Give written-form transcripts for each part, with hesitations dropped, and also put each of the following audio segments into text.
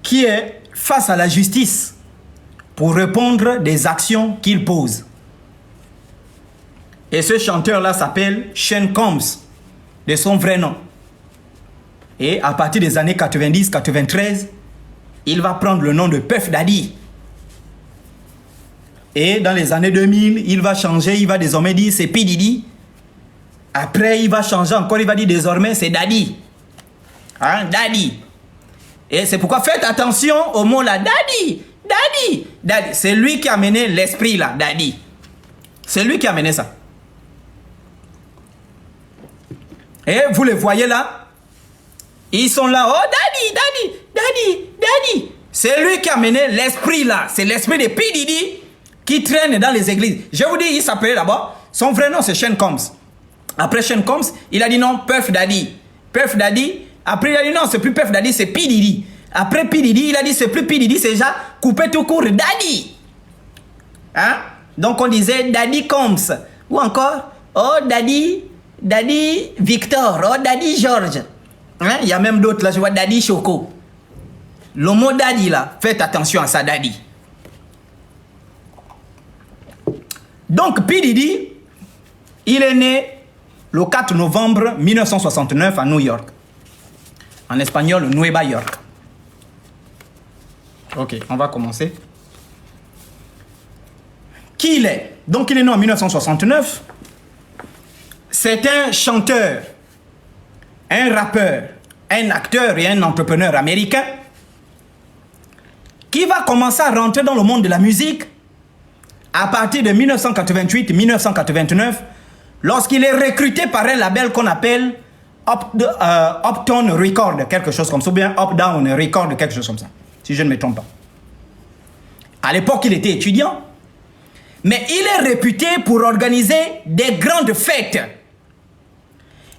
qui est face à la justice pour répondre des actions qu'il pose. Et ce chanteur-là s'appelle Sean Combs, de son vrai nom. Et à partir des années 90-93, il va prendre le nom de Puff Daddy. Et dans les années 2000, il va changer, il va désormais dire c'est P. Diddy. Après, il va changer encore, il va dire désormais c'est Daddy. Hein, Daddy. Et c'est pourquoi faites attention au mot là, Daddy, Daddy, Daddy. C'est lui qui a amené l'esprit là, Daddy. C'est lui qui a amené ça. Et vous les voyez là, ils sont là, oh Daddy, Daddy, Daddy, Daddy. C'est lui qui a amené l'esprit là, c'est l'esprit de P. Diddy qui traîne dans les églises. Je vous dis, il s'appelait d'abord, son vrai nom c'est Sean Combs. Après Sean Combs, il a dit non, Puff Daddy. Puff Daddy, après il a dit non, c'est plus Puff Daddy, c'est P. Diddy. Après P. Diddy, il a dit c'est plus P. Diddy, c'est déjà coupé tout court, Daddy. Hein? Donc on disait Daddy Combs. Ou encore, oh Daddy, Daddy Victor, oh Daddy George. Hein? Il y a même d'autres là, je vois Daddy Choco. Le mot Daddy là, faites attention à ça, Daddy. Donc P. Diddy, il est né le 4 novembre 1969 à New York. En espagnol, Nueva York. Ok, on va commencer. Qui il est? Donc il est né en 1969. C'est un chanteur, un rappeur, un acteur et un entrepreneur américain qui va commencer à rentrer dans le monde de la musique à partir de 1988-1989 lorsqu'il est recruté par un label qu'on appelle Uptown Record, quelque chose comme ça, ou bien Updown Record, quelque chose comme ça, si je ne me trompe pas. À l'époque, il était étudiant, mais il est réputé pour organiser des grandes fêtes.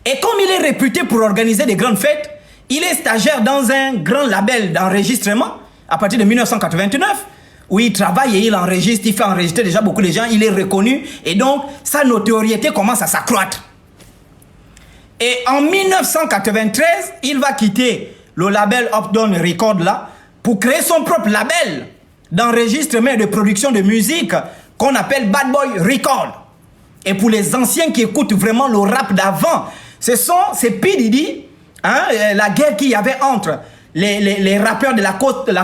Et comme il est réputé pour organiser des grandes fêtes, il est stagiaire dans un grand label d'enregistrement à partir de 1989, où il travaille et il enregistre, il fait enregistrer déjà beaucoup de gens, il est reconnu, et donc sa notoriété commence à s'accroître. Et en 1993, il va quitter le label Uptown Record là pour créer son propre label d'enregistrement et de production de musique qu'on appelle Bad Boy Record. Et pour les anciens qui écoutent vraiment le rap d'avant, c'est P. Diddy, hein, la guerre qu'il y avait entre les rappeurs de la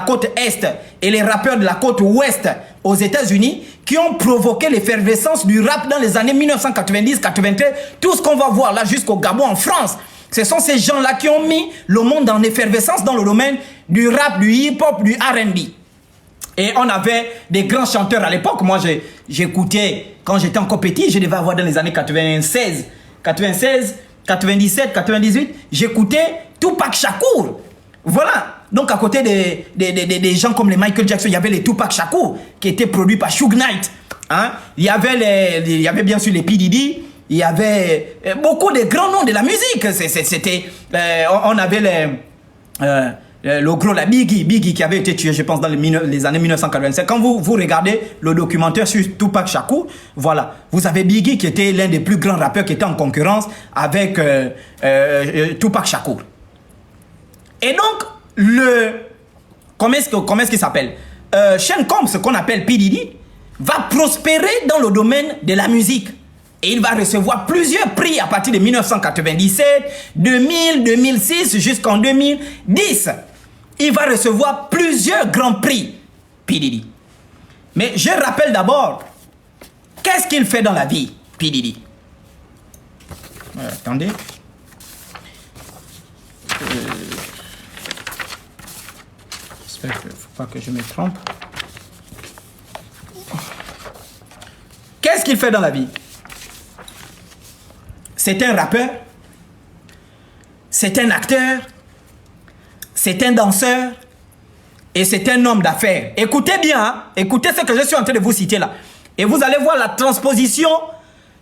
côte Est et les rappeurs de la côte Ouest aux États-Unis qui ont provoqué l'effervescence du rap dans les années 1990-93. Tout ce qu'on va voir là jusqu'au Gabon en France, ce sont ces gens-là qui ont mis le monde en effervescence dans le domaine du rap, du hip-hop, du R&B. Et on avait des grands chanteurs à l'époque. Moi, j'écoutais, quand j'étais encore petit, je devais avoir dans les années 96, 97, 98, j'écoutais Tupac Shakur. Voilà. Donc, à côté des gens comme les Michael Jackson, il y avait les Tupac Shakur qui étaient produits par Suge Knight. Hein? Il y avait bien sûr les P. Diddy. Il y avait beaucoup de grands noms de la musique. C'était, on avait le gros, la Biggie qui avait été tué, je pense, dans les années 1985. Quand vous regardez le documentaire sur Tupac Shakur, voilà, vous avez Biggie qui était l'un des plus grands rappeurs qui était en concurrence avec Tupac Shakur. Et donc, comment est-ce qu'il s'appelle? Sean Combs, ce qu'on appelle P. Diddy, va prospérer dans le domaine de la musique. Et il va recevoir plusieurs prix à partir de 1997, 2000, 2006 jusqu'en 2010. Il va recevoir plusieurs grands prix, P. Diddy. Mais je rappelle d'abord, qu'est-ce qu'il fait dans la vie, P. Diddy? Attendez. J'espère qu'il ne faut pas que je me trompe. Qu'est-ce qu'il fait dans la vie? C'est un rappeur, c'est un acteur, c'est un danseur et c'est un homme d'affaires. Écoutez bien, hein? Écoutez ce que je suis en train de vous citer là. Et vous allez voir la transposition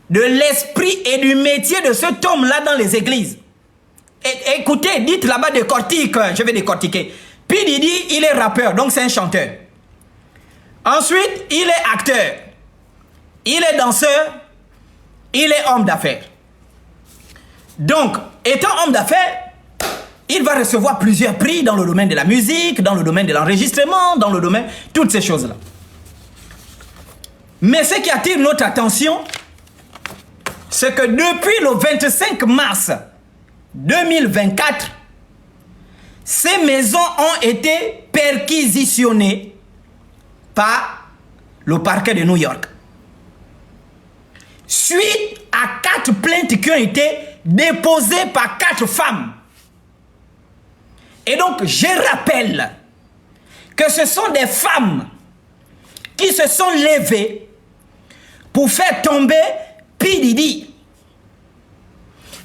de l'esprit et du métier de cet homme-là dans les églises. Et, écoutez, dites là-bas décortique, je vais décortiquer. P. Diddy, il est rappeur, donc c'est un chanteur. Ensuite, il est acteur, il est danseur, il est homme d'affaires. Donc, étant homme d'affaires, Il va recevoir plusieurs prix dans le domaine de la musique, dans le domaine de l'enregistrement, dans le domaine... Toutes ces choses-là. Mais ce qui attire notre attention, c'est que depuis le 25 mars 2024, ces maisons ont été perquisitionnées par le parquet de New York. Suite à 4 plaintes qui ont été déposées par 4 femmes. Et donc, je rappelle que ce sont des femmes qui se sont levées pour faire tomber P. Diddy.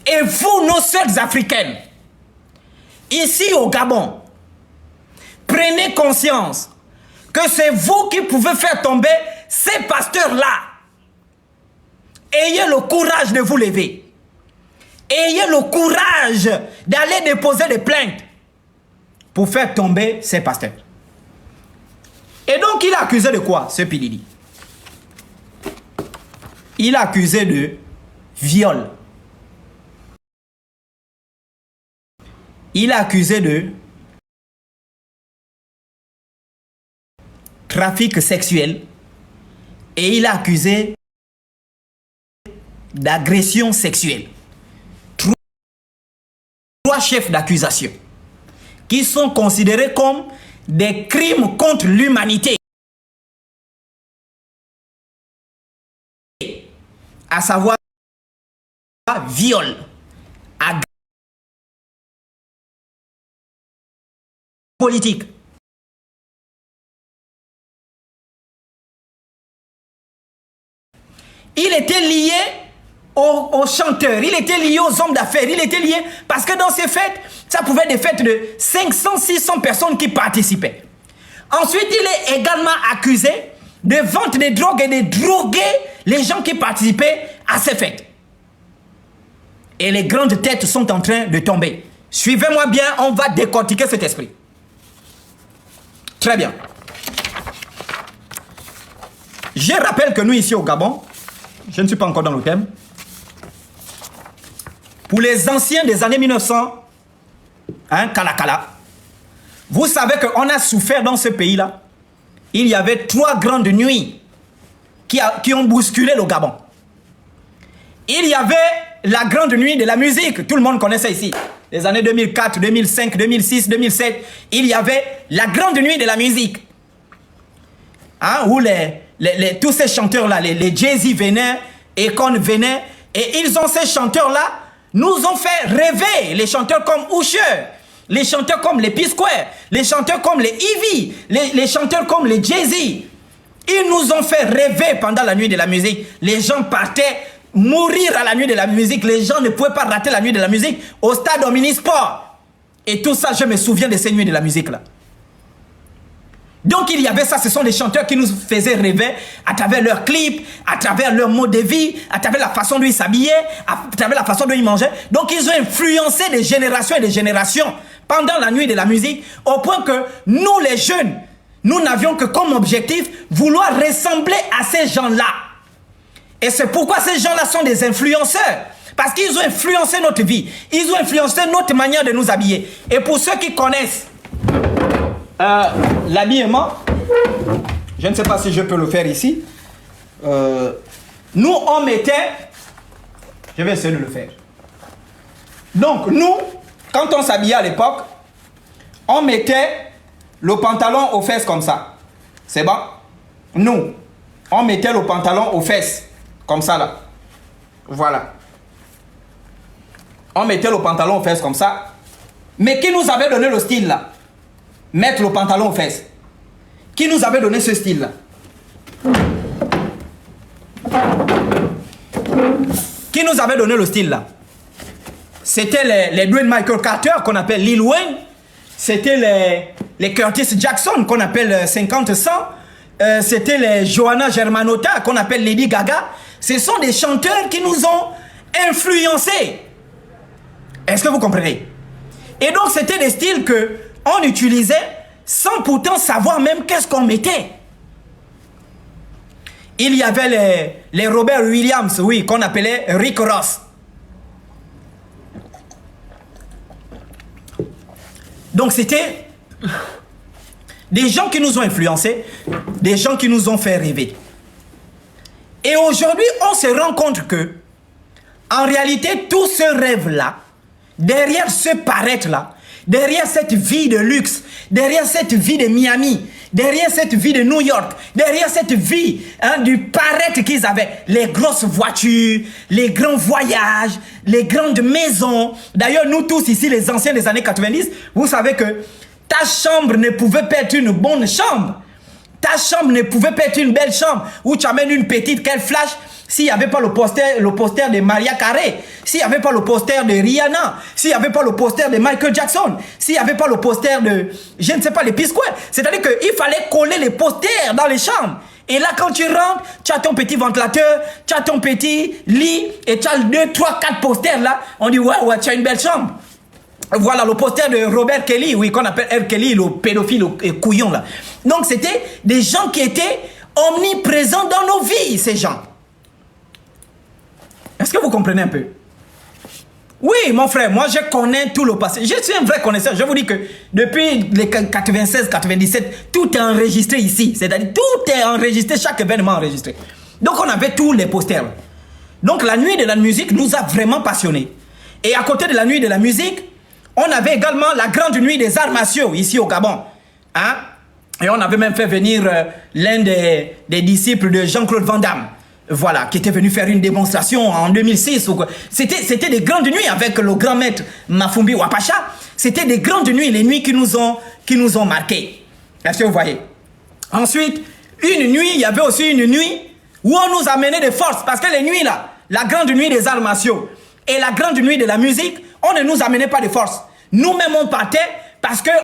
Et vous, nos sœurs africaines, ici au Gabon, prenez conscience que c'est vous qui pouvez faire tomber ces pasteurs-là. Ayez le courage de vous lever. Ayez le courage d'aller déposer des plaintes pour faire tomber ces pasteurs. Et donc, il a accusé de quoi, ce P. Diddy? Il a accusé de viol. Il a accusé de trafic sexuel. Et il a accusé d'agression sexuelle. 3 chefs d'accusation qui sont considérés comme des crimes contre l'humanité. À savoir viol, politique. Il était lié aux chanteurs, il était lié aux hommes d'affaires, il était lié parce que dans ces fêtes, ça pouvait être des fêtes de 500, 600 personnes qui participaient. Ensuite, il est également accusé de vente de drogue et de droguer les gens qui participaient à ces fêtes. Et les grandes têtes sont en train de tomber. Suivez-moi bien, on va décortiquer cet esprit. Très bien. Je rappelle que nous ici au Gabon, je ne suis pas encore dans le thème, pour les anciens des années 1900, Kalakala, vous savez qu'on a souffert dans ce pays-là. Il y avait 3 grandes nuits qui ont bousculé le Gabon. Il y avait la grande nuit de la musique, tout le monde connaissait ici. Les années 2004, 2005, 2006, 2007, il y avait la grande nuit de la musique. Où tous ces chanteurs-là, les Jay-Z venaient, Akon venaient, et ils ont ces chanteurs-là, nous ont fait rêver, les chanteurs comme Usher, les chanteurs comme les P-Square, les chanteurs comme les Ivy, les chanteurs comme les Jay-Z. Ils nous ont fait rêver pendant la nuit de la musique. Les gens partaient mourir à la nuit de la musique. Les gens ne pouvaient pas rater la nuit de la musique au stade Omnisport. Et tout ça, je me souviens de ces nuits de la musique-là. Donc il y avait ça, ce sont des chanteurs qui nous faisaient rêver à travers leurs clips, à travers leur mode de vie, à travers la façon dont ils s'habillaient, à travers la façon dont ils mangeaient. Donc ils ont influencé des générations et des générations pendant la nuit de la musique, au point que nous les jeunes, nous n'avions que comme objectif vouloir ressembler à ces gens-là. Et c'est pourquoi ces gens-là sont des influenceurs. Parce qu'ils ont influencé notre vie, ils ont influencé notre manière de nous habiller. Et pour ceux qui connaissent l'habillement, je ne sais pas si je peux le faire ici. Nous, on mettait... Je vais essayer de le faire. Donc, nous, quand on s'habillait à l'époque, on mettait le pantalon aux fesses comme ça. C'est bon? Nous, on mettait le pantalon aux fesses. Comme ça, là. Voilà. On mettait le pantalon aux fesses comme ça. Mais qui nous avait donné le style, là? Mettre le pantalon aux fesses. Qui nous avait donné ce style-là? Qui nous avait donné le style-là? C'était les Dwayne Michael Carter qu'on appelle Lil Wayne. C'était les Curtis Jackson qu'on appelle 50-100. C'était les Johanna Germanotta qu'on appelle Lady Gaga. Ce sont des chanteurs qui nous ont influencés. Est-ce que vous comprenez? Et donc c'était des styles que on utilisait sans pourtant savoir même qu'est-ce qu'on mettait. Il y avait les Robert Williams, oui, qu'on appelait Rick Ross. Donc c'était des gens qui nous ont influencés, des gens qui nous ont fait rêver. Et aujourd'hui, on se rend compte que, en réalité, tout ce rêve-là, derrière ce paraître-là, derrière cette vie de luxe, derrière cette vie de Miami, derrière cette vie de New York, derrière cette vie du paraître qu'ils avaient, les grosses voitures, les grands voyages, les grandes maisons. D'ailleurs, nous tous ici, les anciens des années 90, vous savez que ta chambre ne pouvait pas être une bonne chambre. Ta chambre ne pouvait pas être une belle chambre où tu amènes une petite qu'elle flash s'il n'y avait pas le poster de Maria Carey, s'il n'y avait pas le poster de Rihanna, s'il n'y avait pas le poster de Michael Jackson, s'il n'y avait pas le poster de, je ne sais pas, les P-Square. C'est-à-dire qu'il fallait coller les posters dans les chambres. Et là, quand tu rentres, tu as ton petit ventilateur, tu as ton petit lit, et tu as 2, 3, 4 posters là. On dit, ouais, tu as une belle chambre. Voilà le poster de Robert Kelly, oui, qu'on appelle R. Kelly, le pédophile et couillon là. Donc c'était des gens qui étaient omniprésents dans nos vies, ces gens. Est-ce que vous comprenez un peu? Oui, mon frère, moi je connais tout le passé. Je suis un vrai connaisseur. Je vous dis que depuis les 96, 97, tout est enregistré ici. C'est-à-dire tout est enregistré, chaque événement enregistré. Donc on avait tous les posters. Donc la nuit de la musique nous a vraiment passionnés. Et à côté de la nuit de la musique, on avait également la grande nuit des arts martiaux ici au Gabon. Hein? Et on avait même fait venir l'un des disciples de Jean-Claude Van Damme. Voilà, qui était venu faire une démonstration en 2006. C'était des grandes nuits avec le grand maître Mafumbi Wapacha. C'était des grandes nuits, les nuits qui nous ont marqués. Est-ce que vous voyez? Ensuite, une nuit, il y avait aussi une nuit où on nous amenait des forces. Parce que les nuits là, la grande nuit des arts martiaux et la grande nuit de la musique, on ne nous amenait pas de force. Nous-mêmes, on partait parce que